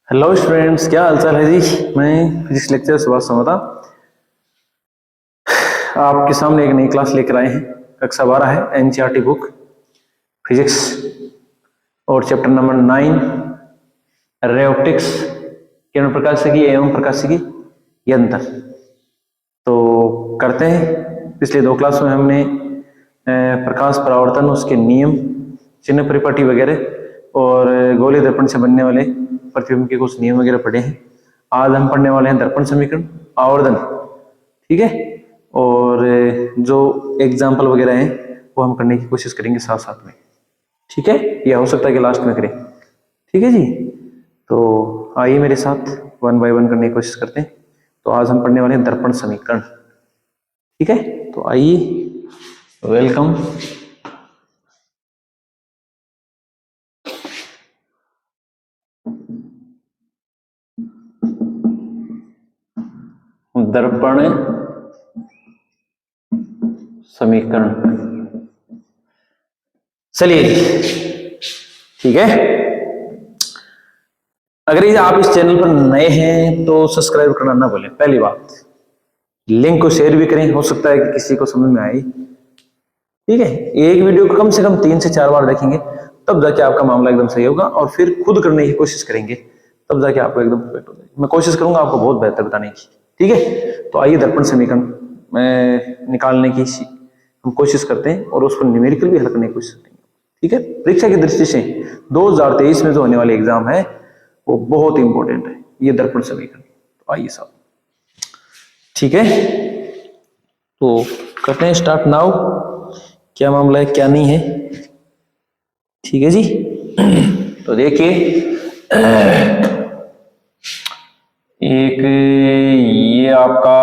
Hello students, क्या हालचाल है जी। मैं फिजिक्स लेक्चर सुभाष समता आपके सामने एक नई क्लास लेकर आए हैं। कक्षा 12 है, एनसीईआरटी बुक फिजिक्स और चैप्टर नंबर 9 रे ऑप्टिक्स, किरण प्रकाशिकी एवं प्रकाशिकी यंत्र। तो करते हैं, पिछले 2 क्लास में हमने प्रकाश परावर्तन, उसके नियम, चिन्ह परिपाटी वगैरह और गोलीय दर्पण से बनने वाले प्रतिबिंब के कुछ नियम वगैरह पढ़े हैं। आज हम पढ़ने वाले हैं दर्पण समीकरण, आवर्धन, ठीक है। और जो एग्जाम्पल वगैरह हैं वो हम करने की कोशिश करेंगे साथ साथ में, ठीक है। या हो सकता है कि लास्ट में करें, ठीक है जी। तो आइए मेरे साथ 1 बाय 1 करने की कोशिश करते हैं। तो आज हम पढ़ने वाले हैं दर्पण समीकरण, ठीक है। तो आइए, वेलकम। दर्पण समीकरण, चलिए ठीक है। अगर ये आप इस चैनल पर नए हैं तो सब्सक्राइब करना ना भूलें। पहली बात, लिंक को शेयर भी करें, हो सकता है कि किसी को समझ में आए, ठीक है। एक वीडियो को कम से कम 3 से 4 बार देखेंगे, तब जाके आपका मामला एकदम सही होगा, और फिर खुद करने की कोशिश करेंगे, तब जाके आपको एकदम परफेक्ट हो जाएगी। मैं कोशिश करूंगा आपको बहुत बेहतर बताने की, ठीक है। तो आइए दर्पण समीकरण निकालने की हम कोशिश करते हैं और उस पर न्यूमेरिकल भी हल करने की कोशिश करेंगे, ठीक है। परीक्षा की दृष्टि से 2023 में जो होने वाले एग्जाम है वो बहुत इंपॉर्टेंट है, ये दर्पण समीकरण। तो आइए साहब, ठीक है। तो करते हैं स्टार्ट नाउ, क्या मामला है क्या नहीं है, ठीक है जी। तो देखिए, एक ये आपका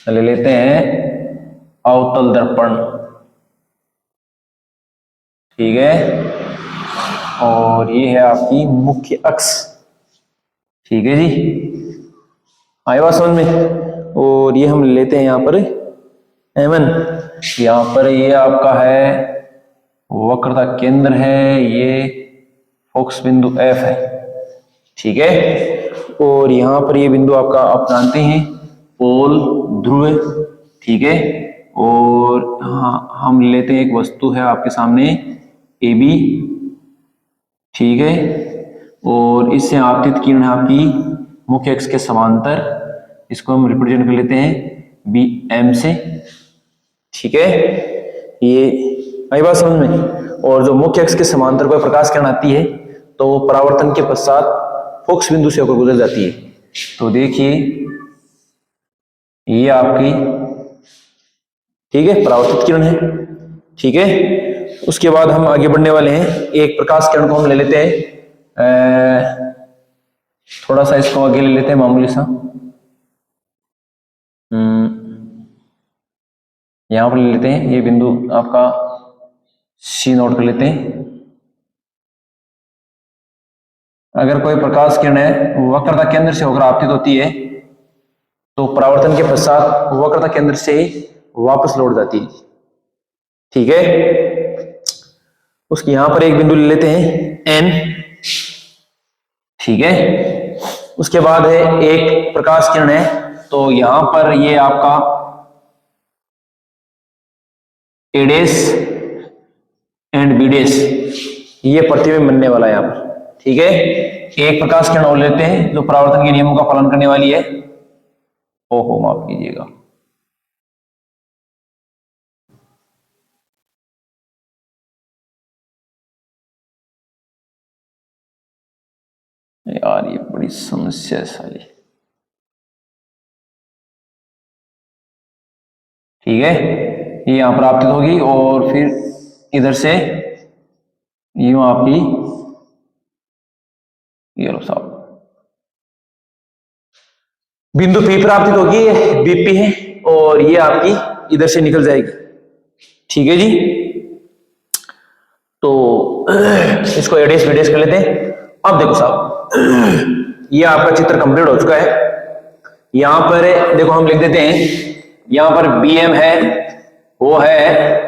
ले लेते हैं अवतल दर्पण, ठीक है। और ये है आपकी मुख्य अक्ष, ठीक है जी। आई बात समझ में। और ये हम लेते हैं यहाँ पर M1, यहाँ पर ये आपका है वक्रता केंद्र है, ये फोकस बिंदु F है, ठीक है। और यहाँ पर ये बिंदु आपका आप जानते हैं पोल ध्रुव, ठीक है। और हाँ, हम लेते हैं एक वस्तु है आपके सामने AB, ठीक है। और इससे आपतित किरण है आपकी मुख्य अक्ष के समांतर, इसको हम रिप्रेजेंट कर लेते हैं BM से, ठीक है। ये आई बात समझ में। और जो मुख्य अक्ष के समांतर पर प्रकाश किरण आती है तो वो परावर्तन के पश्चात फोकस बिंदु से होकर गुजर जाती है। तो देखिए ये आपकी, ठीक है, परावर्तित किरण है, ठीक है। उसके बाद हम आगे बढ़ने वाले हैं, एक प्रकाश किरण को हम ले लेते हैं, थोड़ा सा इसको आगे ले लेते हैं, मामूली सा यहां पर ले लेते हैं, ये बिंदु आपका C नोट कर लेते हैं। अगर कोई प्रकाश किरण है वक्रता केंद्र से होकर आपतित होती है तो परावर्तन के पश्चात वक्रता केंद्र से वापस लौट जाती है, ठीक है। उसकी यहां पर एक बिंदु ले लेते हैं N, ठीक है। उसके बाद है एक प्रकाश किरण है, तो यहां पर ये आपका A dash and B dash, ये प्रतिबिंब बनने वाला है यहां पर, ठीक है। एक प्रकाश किरण और लेते हैं जो परावर्तन के नियमों का पालन करने वाली है। ओहो, माफ कीजिएगा, यार ये बड़ी समस्या है साली, ठीक है। ये यहां पर आपतित होगी और फिर इधर से यूं आपकी, ये लो साहब, बिंदु P पर आपतित होगी, ये BP है, और ये आपकी इधर से निकल जाएगी, ठीक है जी। तो इसको A डैश B डैश कर लेते हैं। अब देखो साहब, ये आपका चित्र कंप्लीट हो चुका है। यहां पर देखो हम लिख देते हैं, यहां पर BM है, वो है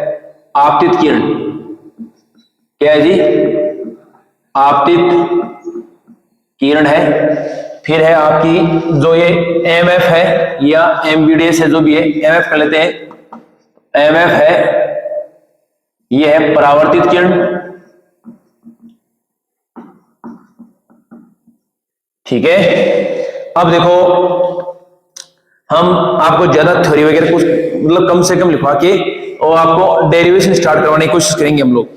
आपतित किरण, क्या है जी, आपतित किरण है। फिर है आपकी जो ये एमएफ है या एमबीडीएस है, जो भी है, एमएफ कर लेते हैं। एमएफ है, ये है परावर्तित किरण, ठीक है। अब देखो, हम आपको ज्यादा थ्योरी वगैरह कुछ मतलब कम से कम लिखवा के और आपको डेरिवेशन स्टार्ट करवाने की कोशिश करेंगे हम लोग,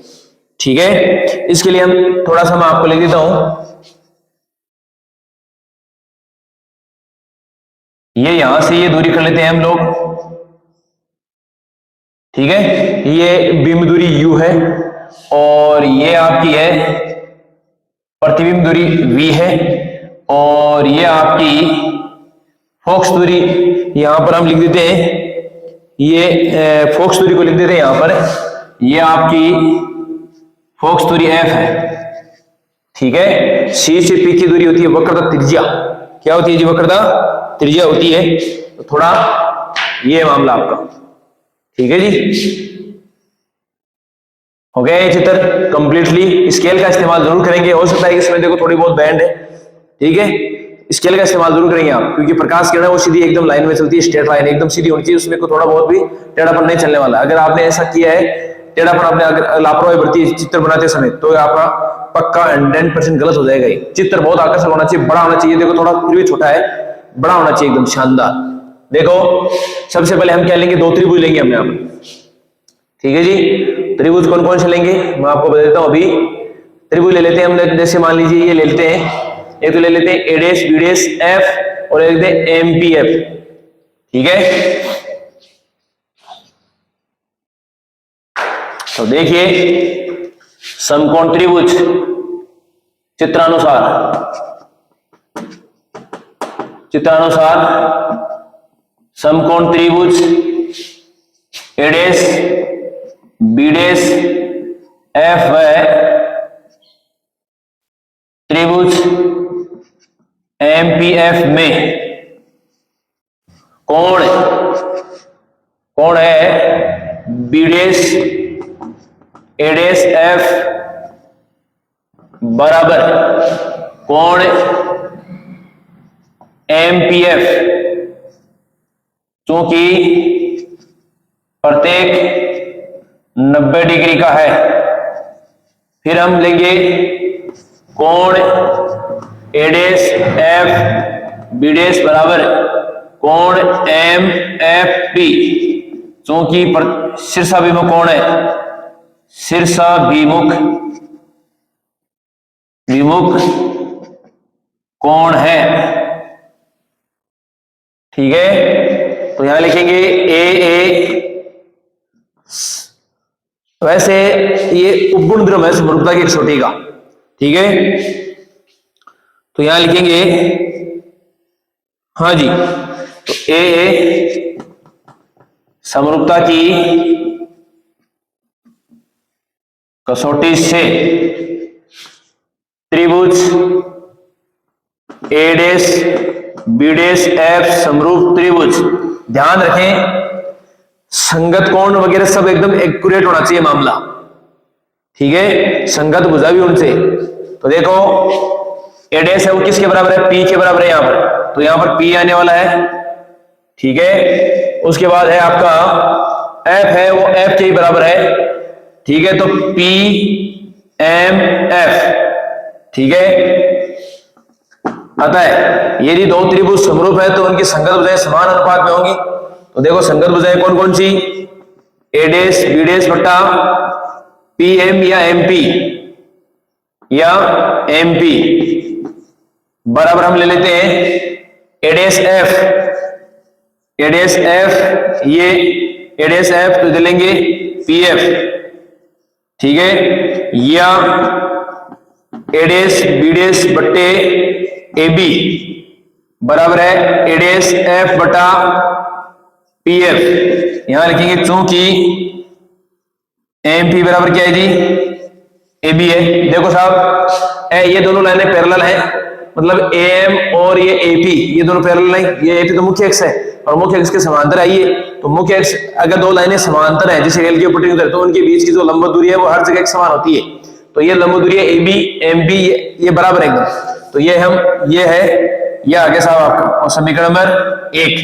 ठीक है। इसके लिए हम थोड़ा सा मैं आपको लिख देता हूं, ये यहां से ये दूरी कर लेते हैं हम लोग, ठीक है। ये बिंब दूरी u है और ये आपकी है प्रतिबिंब दूरी v है, और ये आपकी फोकस दूरी यहां पर हम लिख देते हैं, ये फोकस दूरी को लिख देते हैं यहां पर, ये आपकी फोकस दूरी f है, ठीक है। C से P की दूरी होती है वक्रता त्रिज्या, क्या होती है जी? वक्रता त्रिज्या होती है। तो थोड़ा ये मामला आपका, ठीक है जी। हो गया ये चित्र कंप्लीटली। स्केल का इस्तेमाल जरूर करेंगे, हो सकता है कि इसमें देखो थोड़ी बहुत बैंड है, ठीक है। स्केल का इस्तेमाल जरूर करेंगे आप, क्योंकि प्रकाश किरण है वो सीधी एकदम लाइन में चलती है, स्ट्रेट लाइन एकदम सीधी होनी चाहिए, उसमें को थोड़ा बहुत भी टेढ़ापन नहीं चलने वाला। अगर आपने ऐसा किया है, टेढ़ापन आपने अगर लापरवाही बरती चित्र बनाते समय, तो आपका पक्का 100% गलत हो जाएगा। ये चित्र बहुत आकर्षक होना चाहिए, बड़ा होना चाहिए। देखो थोड़ा फिर भी छोटा है, बड़ा होना चाहिए, एकदम शानदार। देखो सबसे पहले हम क्या लेंगे, दो त्रिभुज लेंगे हम यहाँ पर, ठीक है जी। त्रिभुज कौन कौन से लेंगे मैं आपको बता देता हूं। अभी त्रिभुज ले लेते हैं हम, जैसे मान लीजिए ये ले लेते हैं, एक तो ले लेते हैं ए डैश बी डैश एफ और एक लेते हैं एम पी एफ, ठीक है। तो देखिए समकोण त्रिभुज चित्रानुसार समकोण त्रिभुज ए डैश बी डैश एफ व त्रिभुज एमपीएफ में कोण है बी डैश ए डैश एफ बराबर कोण एमपीएफ, चूंकि प्रत्येक 90 डिग्री का है। फिर हम लेंगे कोण ए डैश एफ बी डैश बराबर कोण एम एफ पी, चूंकि शीर्षाभिमुख कोण है, शीर्षाभिमुख कोण है, ठीक है। तो यहां लिखेंगे ए। वैसे ये उपगुण द्रव्य है समरूपता की कसौटी का, ठीक है। तो यहां लिखेंगे, हाँ जी, तो ए समरूपता की कसौटी से त्रिभुज ए डैश बी डैश एफ समरूप त्रिभुज। ध्यान रखें संगत कोण वगैरह सब एकदम एक्यूरेट होना चाहिए मामला, ठीक है। संगत भुजा भी उनसे। तो देखो ए डैश है वो किसके बराबर है, पी के बराबर है यहां पर, तो यहां पर पी आने वाला है, ठीक है। उसके बाद है आपका एफ है वो एफ के ही बराबर है, ठीक है। तो पी एम एफ, ठीक है। अतः यदि दो त्रिभुज समरूप है तो उनकी संगत भुजाएं समान अनुपात में होंगी। तो देखो संगत भुजाएं कौन कौन सी, ए डैश बी डैश बट्टा पी एम या एम पी या एम पी बराबर हम ले लेते हैं ए डैश एफ, ये ए डैश एफ तो लेंगे पी एफ, ठीक है, या ए डैश बी डैश बट्टे ए बी बराबर है ए डैश एफ बटा पी एफ। यहां लिखेंगे चूंकि एम पी बराबर क्या है जी, ए बी है। देखो साहब ये दोनों लाइनें पैरेलल हैं, मतलब ए एम और ये ए पी, ये दोनों पैरेलल हैं। ये ए पी तो मुख्य अक्ष है और मुख्य अक्ष के समांतर आइए, तो मुख्य अक्ष अगर दो लाइनें समांतर है जैसे रेल की ऊपर उधर, तो उनके बीच की जो लंब दूरी है वो हर जगह एक समान होती है। तो ये लंब दूरी है ए बी एम बी, ये बराबर है एकदम। तो ये है ये आ गया साहब आपका और समीकरण नंबर 1।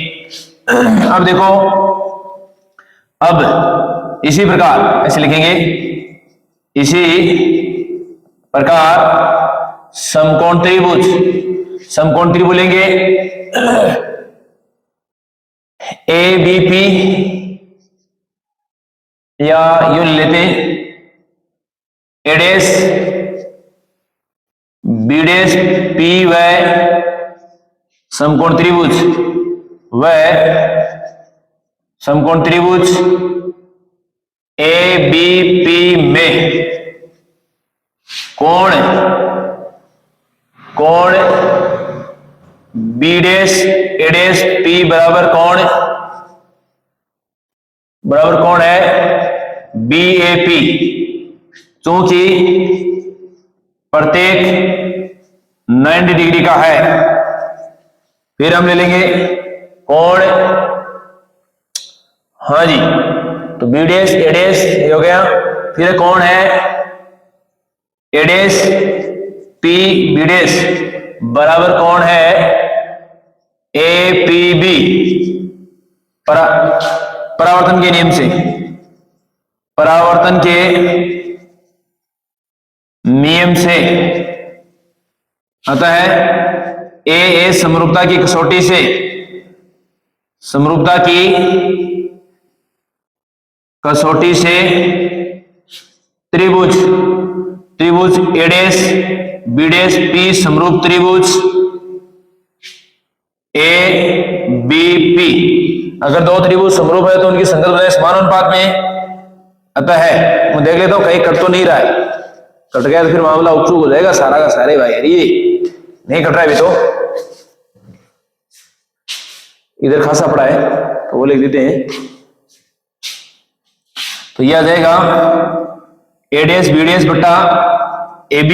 अब देखो, अब इसी प्रकार ऐसे लिखेंगे, इसी प्रकार समकोण त्रिभुज बोलेंगे ABP, या यूं लेते हैं A dash B dash P व समकोण त्रिभुज ABP में कोण B dash A dash P बराबर कौन है BAP, क्योंकि प्रत्येक 90 डिग्री का है। फिर हम ले लेंगे कोण, हाँ जी, तो B डैश A डैश हो गया, फिर कौन है A dash P B dash बराबर कौन है APB, परावर्तन के नियम से आता है A समरूपता की कसौटी से, त्रिभुज A dash B dash P समरूप त्रिभुज ABP, अगर दो त्रिभुज समरूप है तो उनकी संगत बनाए समान अनुपात में अतः है। मैं देख लेता हूं कहीं कट तो नहीं रहा है, कट गया तो फिर मामला उपचुक हो जाएगा सारा का सारे भाई। यार ये नहीं कट रहा है, भी तो इधर खासा पड़ा है तो वो लिख देते हैं। तो यह आ जाएगा A डैश B डैश बटा AB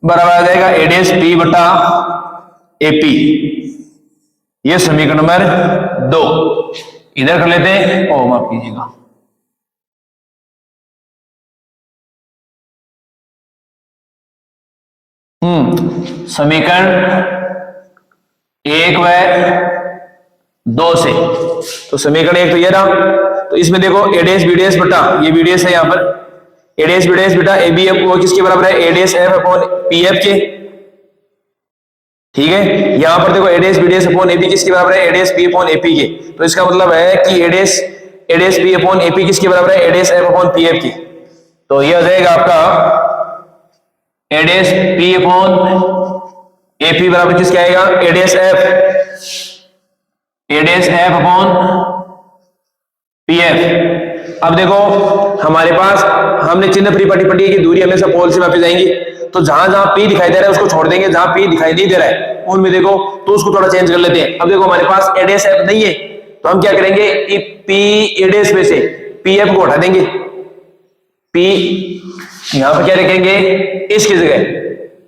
बराबर आ जाएगा A डैश P बटा AP। यह समीकरण नंबर 2 इधर कर लेते हैं, ओ माफ कीजिएगा, समीकरण 1 व 2 से। तो समीकरण 1 तो ये रहा, तो इसमें देखो A डैश B डैश बटा, ये B डैश है यहां पर, A डैश B डैश बटा AB वो किसके बराबर है A dash F upon PF के, ठीक है। यहां पर देखो A dash B dash upon AB किसके बराबर है A dash P upon AP के, तो इसका मतलब है कि A dash P upon AP किसके बराबर है A dash F upon PF के। तो यह हो जाएगा आपका A dash P upon AP बराबर किसके आएगा A dash F upon PF। अब देखो हमारे पास हमने चिन्ह परिपाटी पढ़ी है कि दूरी हमेशा पोल से मापी जाएंगी, तो जहां जहां P दिखाई दे रहा है उसको छोड़ देंगे, जहां P दिखाई नहीं दे रहा है उनमें देखो तो उसको थोड़ा चेंज कर लेते हैं। अब देखो हमारे पास A डैश F नहीं है तो हम क्या करेंगे कि P A डैश में से PF को हटा देंगे, P यहां पर क्या लिखेंगे इसकी जगह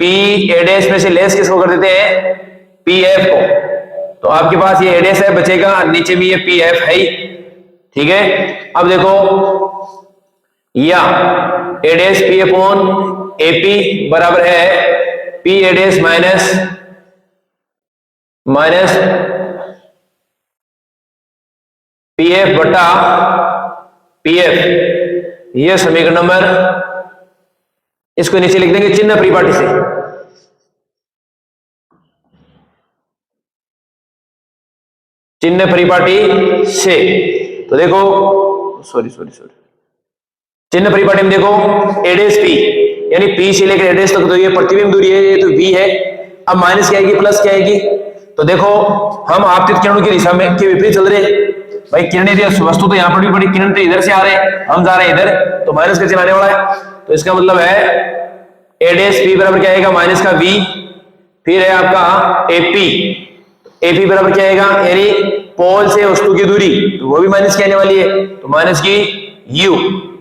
P A डैश में से लेस किसको कर देते हैं PF को, तो आपके पास ये A डैश F बचेगा, नीचे भी ये PF है ही, ठीक है। अब देखो या A dash P upon AP बराबर है P A dash minus PF बटा PF। यह समीकरण नंबर, इसको नीचे लिख देंगे चिन्ह परिपाटी से, चिन्ह परिपाटी से। तो देखो सॉरी चिन्ह परिपाटी में देखो A डैश P यानी P से लेकर A डैश तक तो ये प्रतिबिंब दूरी है, ये तो V है। अब माइनस क्या आएगी प्लस क्या आएगी, तो देखो हम आपतित किरणों की दिशा में के विपरीत चल रहे हैं भाई, किरणें वस्तु तो यहाँ पर भी बड़ी, किरण तो इधर से आ रहे हैं, हम जा रहे हैं इधर, तो माइनस का चिन्ह आने वाला है। तो इसका मतलब है A डैश P बराबर क्या आएगा माइनस का V, फिर है आपका AP बराबर क्या आएगा यानी पोल से वस्तु की दूरी, तो वो भी माइनस की आने वाली है, तो माइनस की U।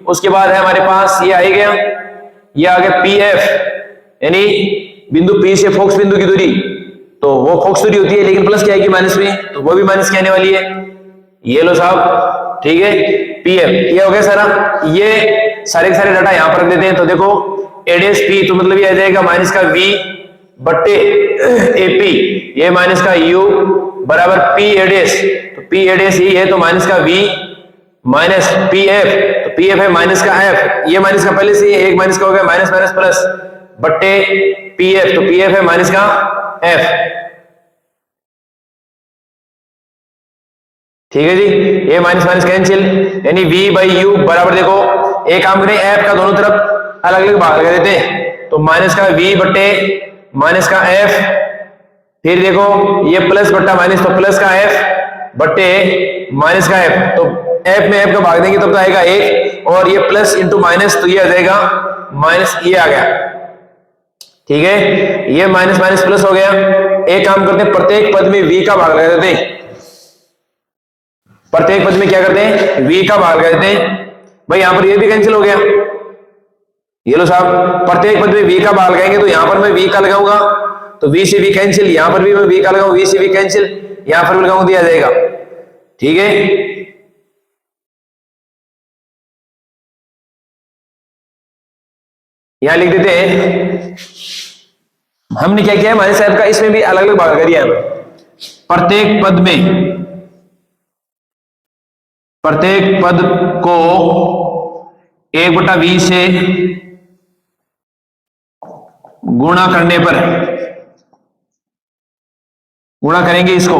उसके बाद है हमारे पास ये आ गया, ये आ गया PF यानी बिंदु P से फोकस बिंदु की दूरी, तो वो फोकस दूरी होती है लेकिन प्लस क्या आएगी माइनस में, तो वो भी माइनस की आने वाली है। ये लो साहब, ठीक है PF ये हो गया सारा, ये सारे के सारे डाटा यहां पर रख देते हैं। तो देखो A डैश P तो मतलब ये आ जाएगा माइनस का V बट्टे एपी, ये माइनस का यू बराबर पी एडेस, तो पी एडेस ये है तो माइनस का वी माइनस पी एफ, तो पी एफ है माइनस का एफ, ये माइनस का पहले से एक माइनस का हो गया माइनस माइनस प्लस बट्टे पी एफ, तो पी एफ है माइनस का एफ। ठीक है जी, ये माइनस माइनस कैंसिल, यानी v बाई यू बराबर देखो एक काम करें एफ का दोनों तरफ अलग अलग भाग लगा देते हैं, तो माइनस का v बट्टे माइनस का एफ, फिर देखो ये प्लस बट्टा माइनस तो प्लस का एफ बट्टे माइनस का एफ, तो एफ में एफ का भाग देंगे तब तो आएगा एक, और ये प्लस इंटू माइनस तो ये आ जाएगा माइनस, ये आ गया। ठीक है, ये माइनस माइनस प्लस हो गया। एक काम करते हैं प्रत्येक पद में v का भाग लगा देते हैं, प्रत्येक पद में क्या करते हैं v का भाग लगा देते हैं। भाई यहां पर ये भी कैंसिल हो गया, ये लो साहब प्रत्येक पद में v का भाग लगाएंगे तो यहां पर मैं v का लगाऊंगा तो v से v कैंसिल, यहां पर भी मैं v का लगाऊंगा v से v कैंसिल, यहां पर भी लगाऊंगा दिया जाएगा। ठीक है, यहां लिख देते हैं, हमने क्या किया है हमारे साहब का इसमें भी अलग अलग भाग कर दिया है। प्रत्येक पद को 1/v से गुणा करने पर, गुणा करेंगे इसको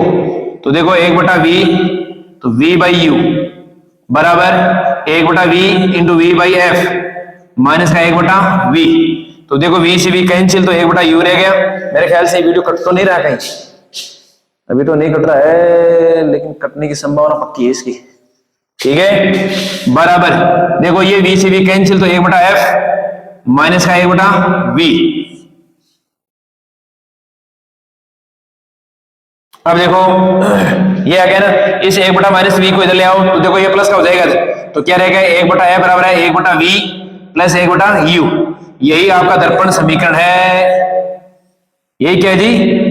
तो देखो 1/v, तो v बाई यू बराबर 1/v into v by f minus का 1/v, तो देखो v से v कैंसिल तो 1/u रह गया। मेरे ख्याल से वीडियो कट तो नहीं रहा कहीं, अभी तो नहीं कट रहा है लेकिन कटने की संभावना पक्की है इसकी। ठीक है, बराबर देखो ये v से v कैंसिल तो 1/f माइनस का 1/v। अब देखो ये आ गया ना, इस 1 माइनस वी को इधर ले आओ तो देखो ये प्लस का हो जाएगा, तो क्या रहेगा 1/f बराबर है 1/v प्लस 1/u, यही आपका दर्पण समीकरण है। यही क्या जी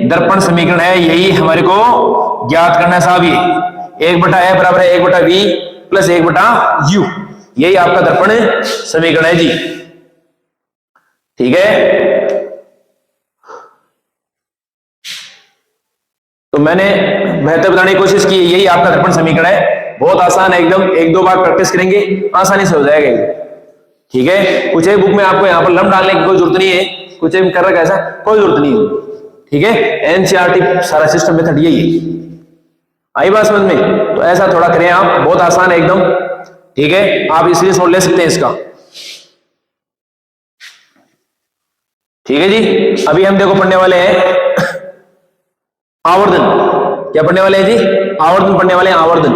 दर्पण समीकरण है, यही हमारे को ज्ञात करना है साहब। ये 1/f बराबर है 1/v प्लस 1/u, यही आपका दर्पण समीकरण है जी। ठीक है, तो मैंने बेहतर बताने की कोशिश की, यही आपका दर्पण समीकरण है। बहुत आसान है एकदम, एक दो बार प्रैक्टिस करेंगे आसानी से हो जाएगा। ठीक है, कुछ एक बुक में आपको यहाँ पर लम डालने की कोई जरूरत नहीं है, कुछ एक कर रखा ऐसा कोई जरूरत नहीं है। ठीक है, एनसीईआरटी सारा सिस्टम मेथड यही है। आई बात समझ में? तो ऐसा थोड़ा करें आप, बहुत आसान है एकदम। ठीक है, आप इसलिए सोच ले सकते हैं इसका। ठीक है जी, अभी हम देखो पढ़ने वाले हैं आवर्धन। क्या पढ़ने वाले हैं जी? आवर्धन पढ़ने वाले हैं, आवर्धन।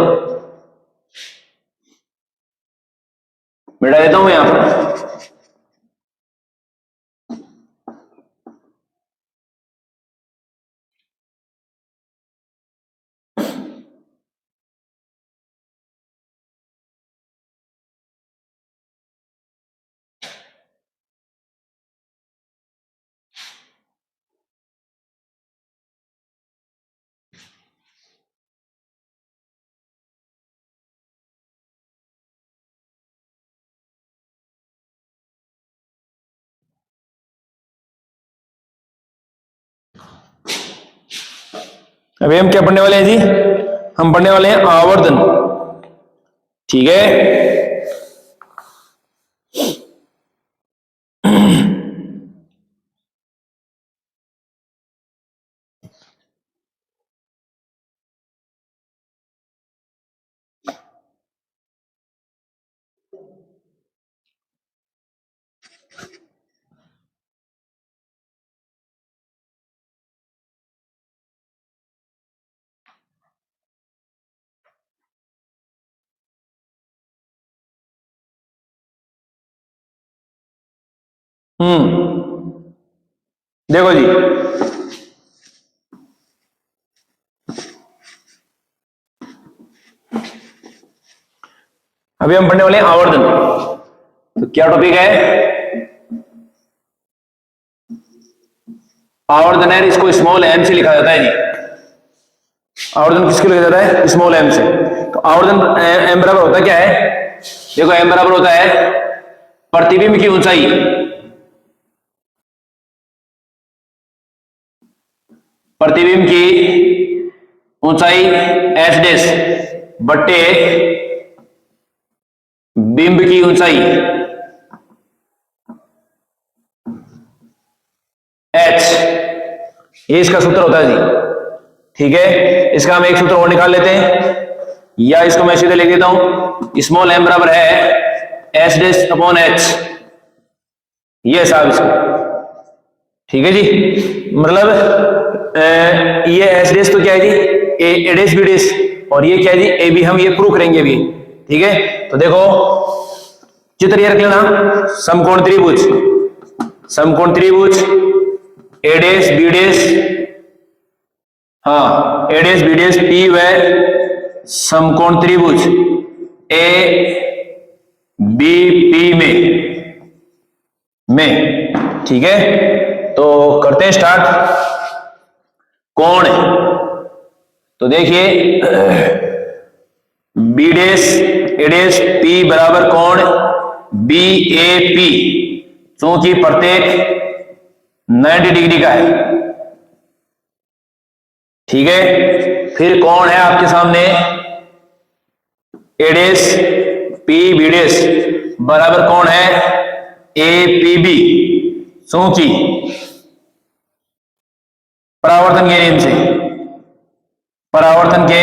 मिटा देता हूं मैं यहां पर। अभी हम क्या पढ़ने वाले हैं जी? हम पढ़ने वाले हैं आवर्धन। ठीक है, देखो जी, अभी हम पढ़ने वाले हैं आवर्धन। तो क्या टॉपिक है? आवर्धन है, इसको स्मॉल एम से लिखा जाता है जी। आवर्धन किसको लिखा जाता है? स्मॉल एम से। तो आवर्धन एम बराबर होता क्या है? देखो एम बराबर होता है प्रतिबिंब की ऊंचाई प्रतिबिंब की ऊंचाई एच डैश बट्टे बिंब की ऊंचाई एच, ये इसका सूत्र होता है जी। ठीक है, इसका हम एक सूत्र और निकाल लेते हैं, या इसको मैं सीधे लिख देता हूं, स्मॉल एम बराबर है एच डैश अपॉन एच, ये साहब इसको। ठीक है जी, मतलब ये एच डैश तो क्या है जी, ए डैश बी डैश, और ये क्या है जी, ए बी। हम ये प्रूव करेंगे अभी। ठीक है, तो देखो चित्र ये रख लेना, समकोण त्रिभुज, समकोण त्रिभुज ए डैश बी डैश, हाँ ए डैश बी डैश पी व समकोण त्रिभुज ए बी पी में। ठीक है, तो करते हैं स्टार्ट। कोण, तो देखिए बी डैश ए डैश पी बराबर कोण बी ए पी, चूंकि प्रत्येक 90 डिग्री का है। ठीक है, फिर कोण है आपके सामने ए डैश पी बी डैश बराबर कोण है ए पी बी, चूंकि परावर्तन के नियम से, परावर्तन के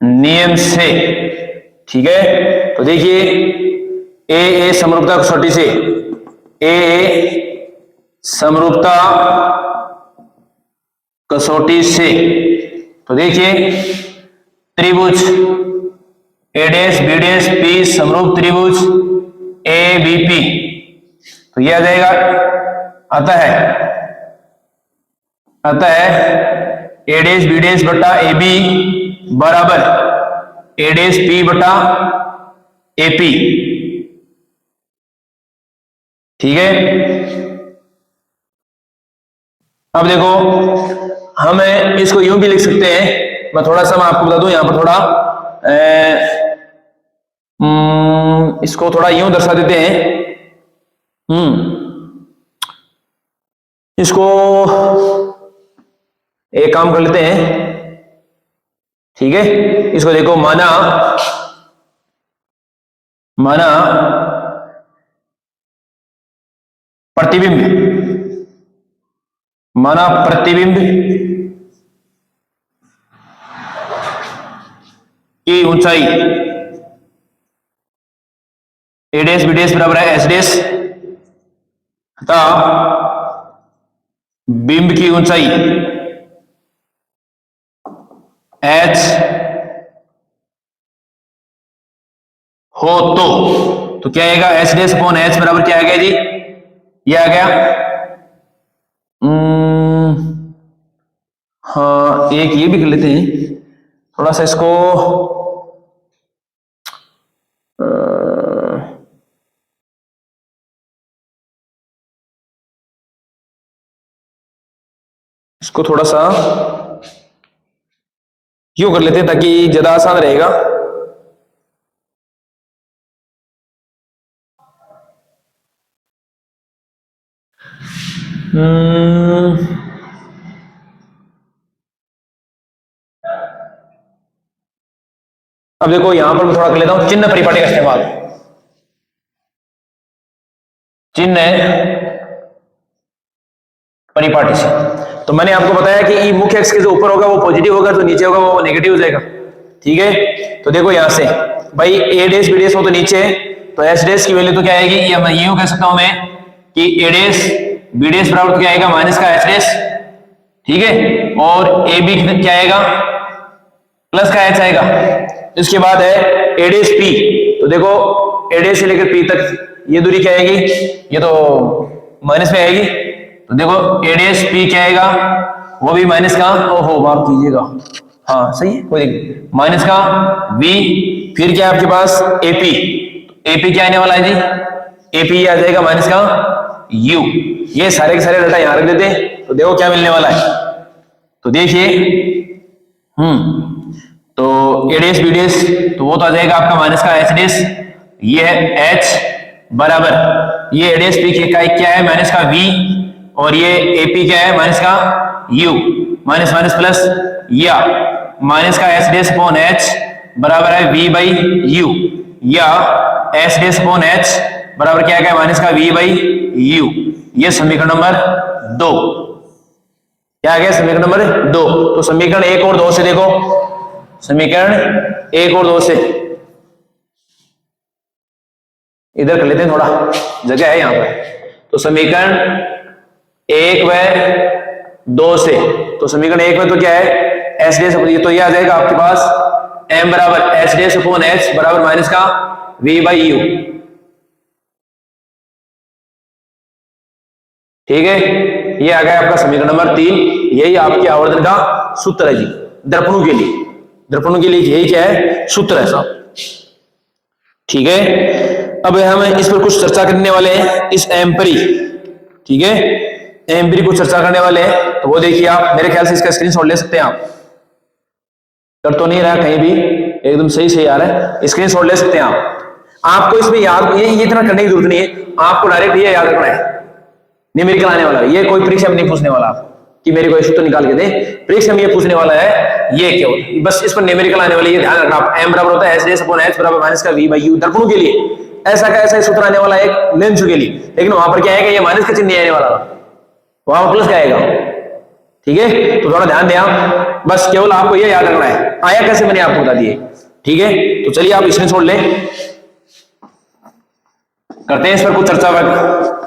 नियम से। ठीक है, तो देखिए ए समरूपता कसौटी से, ए समरूपता कसौटी से, तो देखिए त्रिभुज ए डैश बी डैश पी समरूप त्रिभुज ए बी पी, तो यह आ जाएगा, अतः ए डैश बी डैश बटा ए बी बराबर ए डैश पी बटा ए पी। ठीक है, अब देखो हम इसको यूं भी लिख सकते हैं, मैं थोड़ा सा मैं आपको बता दूं, यहां पर थोड़ा इसको थोड़ा यूं दर्शा देते हैं। इसको एक काम कर लेते हैं। ठीक है, इसको देखो, माना प्रतिबिंब, माना प्रतिबिंब की ऊंचाई ए डैश बी डैश बराबर है एच डैश, तथा बिंब की ऊंचाई एच हो, तो क्या आएगा, एच डैश अपॉन एच बराबर क्या आ गया जी, ये आ गया, हाँ एक ये भी कर लेते हैं, थोड़ा सा इसको थोड़ा सा यूं कर लेते हैं ताकि ज्यादा आसान रहेगा। अब देखो यहां पर मैं थोड़ा कर लेता हूं चिन्ह परिपाटी का इस्तेमाल। चिन्ह परिपाटी से, तो मैंने आपको बताया कि ई मुख्य अक्ष के जो ऊपर होगा वो पॉजिटिव होगा, जो नीचे होगा वो नेगेटिव हो जाएगा। ठीक है, तो देखो यहां से भाई ए डैश बी डैश हो तो नीचे, तो एच डैश की वैल्यू तो क्या आएगी, या मैं यूं कह सकता हूं मैं कि ए डैश बी डैश बराबर क्या आएगा, माइनस का एच डैश। ठीक है, और ए बी क्या आएगा, प्लस का एच आएगा। इसके बाद है ए डैश पी, तो देखो ए डैश से लेकर पी तक ये दूरी क्या आएगी, ये तो माइनस में आएगी, तो देखो ए डैश पी क्या आएगा, वो भी माइनस का, ओहो माफ कीजिएगा, हाँ सही है, कोई माइनस का v, फिर क्या है आपके पास एपी, एपी क्या आने वाला है जी, एपी आ जाएगा माइनस का u। ये सारे के सारे डाटा यहां रख देते हैं, तो देखो क्या मिलने वाला है, तो देखिए तो ए डैश बी डैश, तो वो तो आ जाएगा आपका माइनस का एच डैश, ये है h बराबर, ये ए डैश पी का क्या है माइनस का v, और ये एपी क्या है माइनस का यू, माइनस माइनस प्लस, या माइनस का एच डेस अपॉन एच बराबर है वी बाई यू, या एच डेस अपॉन एच बराबर क्या है माइनस का वी बाई यू। ये समीकरण नंबर 2। क्या आ गया समीकरण नंबर 2। तो समीकरण 1 और 2 से देखो, समीकरण 1 और 2 से इधर कर लेते हैं, थोड़ा जगह है यहां पर। तो समीकरण 1 व 2 से, तो समीकरण 1 में तो क्या है एच डेस, तो ये आ जाएगा आपके पास एम बराबर एच डेस अपॉन एच बराबर माइनस का वी बाई यू। ठीक है, ये आ गया आपका समीकरण नंबर 3। यही आपके आवर्धन का सूत्र है जी, दर्पणों के लिए, दर्पणों के लिए यही क्या है सूत्र है साहब। ठीक है, अब हम इस पर कुछ चर्चा करने वाले हैं, इस एम्परी। ठीक है, एम्परी को चर्चा करने वाले हैं, तो वो देखिए आप, मेरे ख्याल से इसका स्क्रीनशॉट ले सकते हैं आप। कर तो नहीं रहा कहीं भी, एकदम सही सही आ रहा है, स्क्रीनशॉट ले सकते हैं आप। आपको इसमें याद ये इतना करने की जरूरत नहीं है, आपको डायरेक्ट ये याद रखना है, न्यूमेरिकल आने वाला है, ये कोई परीक्षा में नहीं पूछने वाला आपको कि मेरे को एक सूत्र निकाल के दे, परीक्षा में ये पूछने वाला है ये केवल, बस इस पर न्यूमेरिकल आने वाली, ये ध्यान रखना आप। एम बराबर होता है एच डेस अपॉन एच बराबर माइनस का वी बाई यू, दर्पणों के लिए ऐसा का ऐसा सूत्र आने वाला है एक लेंस के लिए, लेकिन वहां पर क्या है कि ये माइनस का चिन्ह नहीं आने वाला, वहां पर प्लस का आएगा। ठीक है, तो थोड़ा ध्यान दें आप, बस केवल आपको ये याद रखना है, आया कैसे मैंने आपको बता दिए। ठीक है, तो चलिए आप स्क्रीनशॉट लें, करते हैं इस पर कुछ चर्चा वर्ग।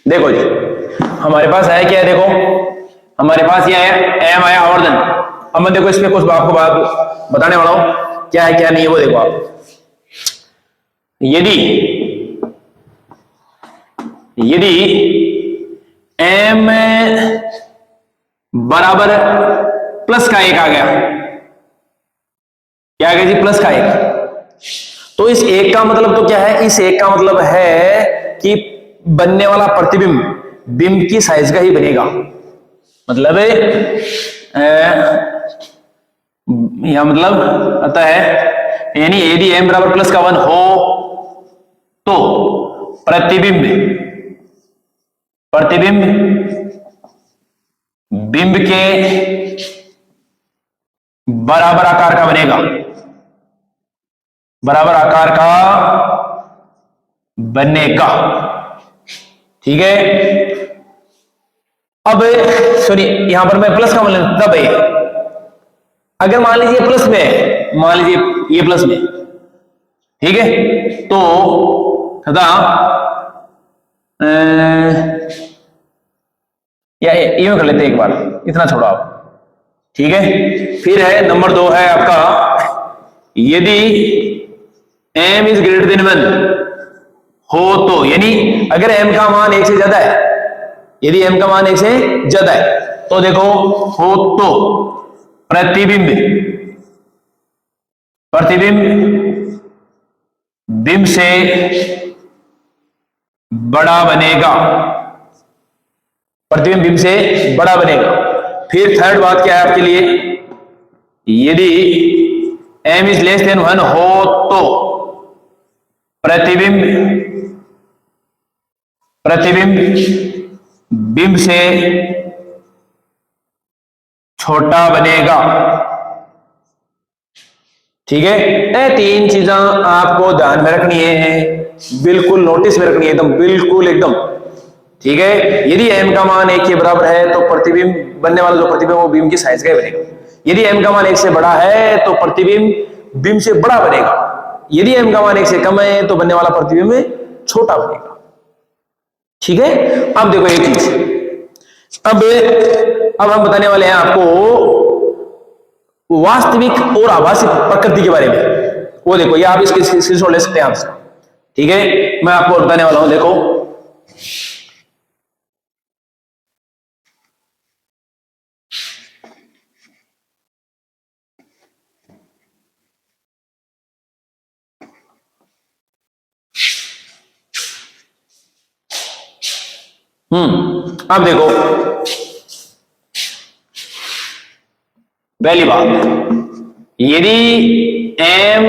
देखो जी, हमारे पास आया क्या है, देखो हमारे पास ये है एम आया आवर्धन। अब मैं देखो इसमें कुछ आपको बात बताने वाला हूं, क्या है क्या नहीं है वो देखो आप। यदि यदि एम बराबर प्लस का 1 आ गया, क्या आ गया जी प्लस का 1, तो इस 1 का मतलब तो क्या है, इस 1 का मतलब है कि बनने वाला प्रतिबिंब बिंब की साइज का ही बनेगा, मतलब यह मतलब आता है, यानी यदि एम बराबर प्लस का 1 हो तो प्रतिबिंब प्रतिबिंब बिंब के बराबर आकार का बनेगा, बराबर आकार का बनेगा। ठीक है, अब सुनिए यहां पर मैं प्लस का मतलब तब है, अगर मान लीजिए प्लस में है, मान लीजिए ये प्लस में, ठीक है, तो तथा या ये कर लेते हैं एक बार, इतना छोड़ो आप। ठीक है, फिर है नंबर 2 है आपका, यदि m इज ग्रेटर देन 1 हो तो, यानी अगर m का मान 1 से ज्यादा है, यदि m का मान 1 से ज्यादा है तो देखो हो तो प्रतिबिंब प्रतिबिंब बिंब से बड़ा बनेगा, प्रतिबिंब बिंब से बड़ा बनेगा। फिर थर्ड बात क्या है आपके लिए, यदि m इज लेस देन 1 हो तो प्रतिबिंब बिंब से छोटा बनेगा। ठीक है, ये 3 चीजें आपको ध्यान में रखनी है, बिल्कुल नोटिस में रखनी है, एकदम बिल्कुल एकदम। ठीक है, यदि m का मान 1 के बराबर है तो प्रतिबिंब बनने वाला जो प्रतिबिंब वो बिंब की साइज का ही बनेगा। यदि m का मान 1 से बड़ा है तो प्रतिबिंब बिंब से बड़ा बनेगा, यदि m का मान 1 से कम है तो बनने वाला प्रतिबिंब छोटा बनेगा। ठीक है, अब देखो एक चीज, अब हम बताने वाले हैं आपको वास्तविक और आभासी प्रकृति के बारे में, वो देखो ये आप इसके स्क्रीनशॉट ले सकते हैं आपसे। ठीक है, मैं आपको बताने वाला हूं, देखो अब देखो पहली बात, यदि m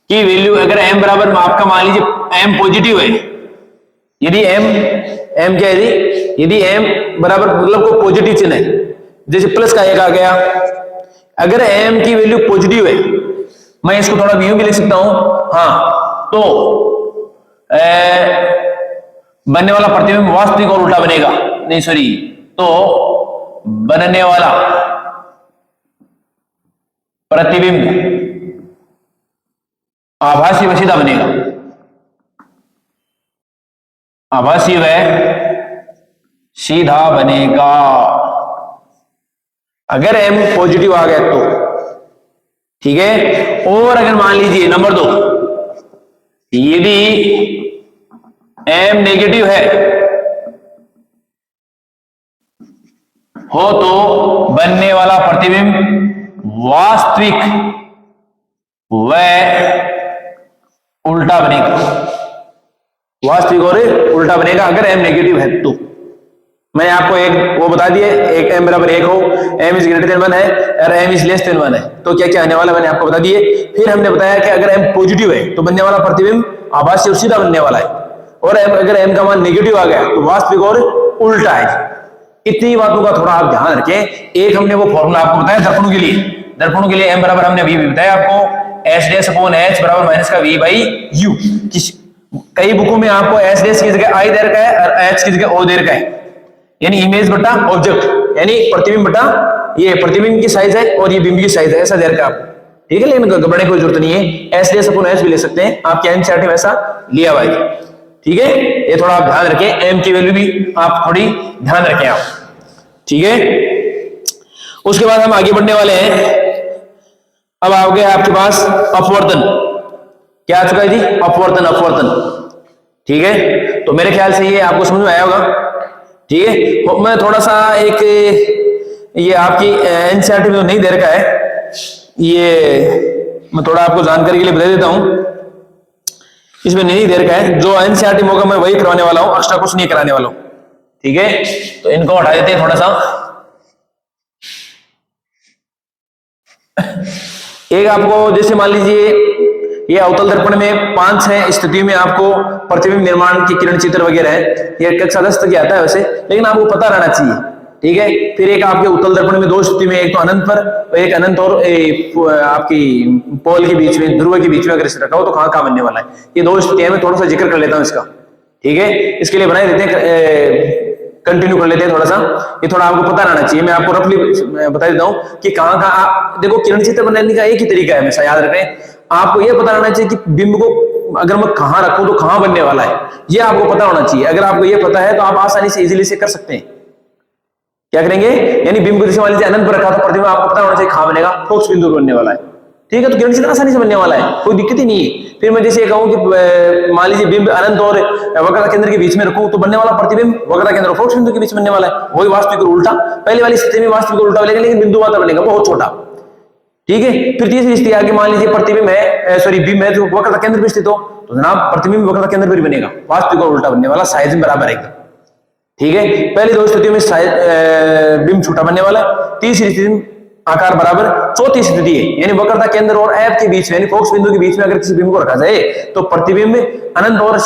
की वैल्यू अगर m बराबर आपका मान लीजिए m पॉजिटिव है, यदि m क्या है, यदि m बराबर मतलब कोई पॉजिटिव चिन्ह है, जैसे प्लस का एक आ गया, अगर m की वैल्यू पॉजिटिव है, मैं इसको थोड़ा यूं भी लिख सकता हूं, हाँ, तो बनने वाला प्रतिबिंब वास्तविक और उल्टा बनेगा, नहीं सॉरी, तो बनने वाला प्रतिबिंब आभासी व सीधा बनेगा, आभासी व सीधा बनेगा अगर m पॉजिटिव आ गया तो, ठीक है। और अगर मान लीजिए नंबर 2, यदि m नेगेटिव है हो तो बनने वाला प्रतिबिंब वास्तविक व उल्टा बनेगा, वास्तविक और उल्टा बनेगा अगर m नेगेटिव है तो। मैंने आपको एक वो बता दिए, एक m बराबर 1 हो, m इज ग्रेटर देन 1 है और m इज लेस देन 1 है, तो क्या क्या आने वाला मैंने आपको बता दिए। फिर हमने बताया कि अगर m पॉजिटिव है तो बनने वाला प्रतिबिंब आभासी और सीधा बनने वाला है, और अगर m का मान नेगेटिव आ गया तो वास्तविक और उल्टा है। इतनी बातों का थोड़ा आप ध्यान रखें। एक हमने वो फॉर्मूला आपको बताया दर्पणों के लिए, दर्पणों के लिए m बराबर हमने अभी भी बताया आपको s डैश अपॉन h बराबर माइनस का v बाई u। कई बुकों में आपको s डैश की जगह i दे रखा है और h की जगह o दे रखा है, यानी इमेज बटा ऑब्जेक्ट, यानी प्रतिबिंब बटा ये प्रतिबिंब की साइज है और ये बिंब की साइज है, ऐसा दे रखा है आपको, ठीक है। लेकिन घबराने की कोई जरूरत नहीं है, s डैश अपॉन h भी ले सकते हैं, आपके एनसीईआरटी में ऐसा लिया हुआ है, ठीक है। ये थोड़ा आप ध्यान रखें, m की वैल्यू भी आप थोड़ी ध्यान रखें आप, ठीक है। उसके बाद हम आगे बढ़ने वाले हैं। अब आ गया आपके पास अपवर्तन, क्या आ चुका है जी, अपवर्तन, अपवर्तन, ठीक है। तो मेरे ख्याल से ये आपको समझ में आया होगा, ठीक है। मैं थोड़ा सा एक ये आपकी एनसीईआरटी में तो नहीं दे रखा है, ये मैं थोड़ा आपको जानकारी के लिए बता देता हूं, इसमें नहीं दे रखा है, जो एनसीईआरटी में होगा मैं वही करवाने वाला हूं, एक्स्ट्रा कुछ नहीं कराने वाला हूं, ठीक है। तो इनको हटा देते हैं थोड़ा सा। एक आपको जैसे मान लीजिए ये अवतल दर्पण में 5-6 स्थितियों में आपको प्रतिबिंब निर्माण की किरण चित्र वगैरह है, ये कक्षा 10 तक आता है वैसे, लेकिन आपको पता रहना चाहिए, ठीक है। फिर एक आपके उत्तल दर्पण में 2 स्थिति में, एक तो अनंत पर और एक अनंत और आपकी पोल के बीच में, ध्रुव के बीच में अगर रखा हो तो कहां कहां बनने वाला है, ये 2 स्थितियां मैं थोड़ा सा जिक्र कर लेता हूं इसका, ठीक है। इसके लिए बनाए देते हैं, कंटिन्यू कर लेते हैं थोड़ा सा, ये थोड़ा आपको पता रहना चाहिए। मैं आपको रफली बता देता हूं कि कहां कहां, देखो किरण चित्र बनाने का एक ही तरीका है, हमेशा याद रखें, आपको यह पता रहना चाहिए कि बिंब को अगर मैं कहां रखूं तो कहां बनने वाला है, ये आपको पता होना चाहिए। अगर आपको यह पता है तो आप आसानी से इजीली से कर सकते हैं। क्या करेंगे, यानी बिंब को जैसे मान लीजिए अनंत पर रखा तो प्रतिबिंब आपको पता होना चाहिए कहां बनेगा, फोकस बिंदु बनने वाला है, ठीक है। तो किरण चित्र आसानी से बनने वाला है, कोई दिक्कत ही नहीं है। फिर मैं जैसे कहूं कि मान लीजिए बिंब अनंत और वक्रता केंद्र के बीच में रखूं तो बनने वाला प्रतिबिंब वक्रता केंद्र और फोकस बिंदु के बीच बनने वाला है, वही वास्तविक और उल्टा। पहले वाली स्थिति में वास्तविक और उल्टा बनेगा, लेकिन बिंदु मात्र बनेगा बहुत छोटा, ठीक है। फिर तीसरी स्थिति आगे मान लीजिए प्रतिबिंब है, सॉरी बिंब है जो वक्रता केंद्र पर स्थित हो, तो जनाब प्रतिबिंब वक्रता केंद्र पर बनेगा, वास्तविक और उल्टा बनने वाला, साइज में बराबर है, ठीक है। पहली 2 स्थितियों में बिंब छोटा बनने वाला, तीसरी स्थिति में आकार बराबर, चौथी स्थिति है यानी वक्रता केंद्र और ऐप के बीच में, यानी फोकस बिंदु के बीच में अगर किसी बिंब को रखा जाए तो प्रतिबिंब अनंत और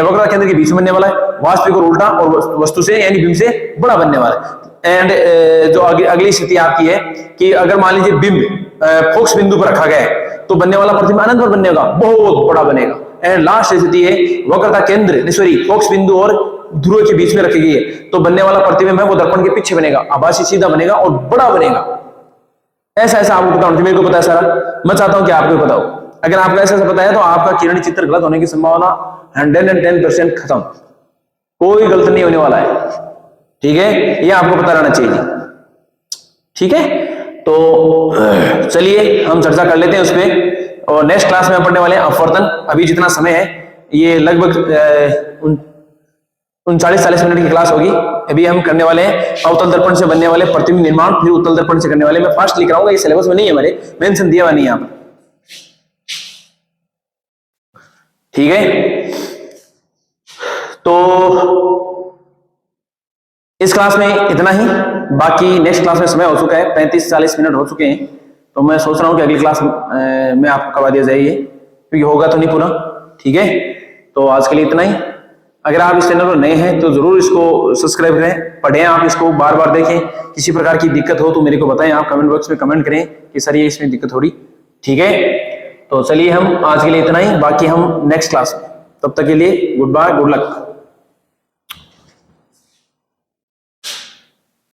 वक्रता केंद्र के बीच में बनने वाला है, वास्तविक और उल्टा, और वस्तु से यानी बिंब से बड़ा बनने वाला है। एंड जो अगली स्थिति आपकी है कि अगर मान लीजिए बिंब फोकस बिंदु पर रखा गया है तो बनने वाला प्रतिबिंब अनंत पर बनेगा, बहुत बड़ा बनेगा। एंड लास्ट स्थिति है वक्रता केंद्र, सॉरी फोकस बिंदु और ध्रुव के बीच में रखी गई है तो बनने वाला प्रतिबिंब है वो दर्पण के पीछे बनेगा, आभासी सीधा बनेगा और बड़ा बनेगा। ऐसा ऐसा आपको पता होना, मेरे को पता है सारा, मैं चाहता हूं कि आपको बताओ। अगर आपको ऐसा पता है तो आपका किरण चित्र गलत होने की संभावना 110% खत्म, कोई गलत नहीं होने वाला है, ठीक है। ये आपको पता रहना चाहिए, ठीक है। तो चलिए हम चर्चा कर लेते हैं उस पर, और नेक्स्ट क्लास में पढ़ने वाले हैं अपवर्तन। अभी जितना समय है ये लगभग 39-40 मिनट की क्लास होगी। अभी हम करने वाले हैं अवतल दर्पण से बनने वाले प्रतिबिंब निर्माण, फिर उत्तल दर्पण से करने वाले। मैं फास्ट लिख रहा हूँ, ये सिलेबस में नहीं है, हमारे मेंशन दिया हुआ नहीं है यहाँ पर, ठीक है। तो इस क्लास में इतना ही, बाकी नेक्स्ट क्लास में समय हो चुका है, 35-40 मिनट हो चुके हैं, तो मैं सोच रहा हूँ कि अगली क्लास में आपको करवा दिया जाए, क्योंकि होगा तो नहीं पूरा। ठीक है, तो आज के लिए इतना ही। अगर आप इस चैनल पर नए हैं तो जरूर इसको सब्सक्राइब करें, पढ़ें, आप इसको बार बार देखें। किसी प्रकार की दिक्कत हो तो मेरे को बताएं, आप कमेंट बॉक्स में कमेंट करें कि सर ये इसमें दिक्कत हो रही। ठीक है, तो चलिए हम आज के लिए इतना ही, बाकी हम नेक्स्ट क्लास में, तब तक के लिए गुड बाय, गुड लक।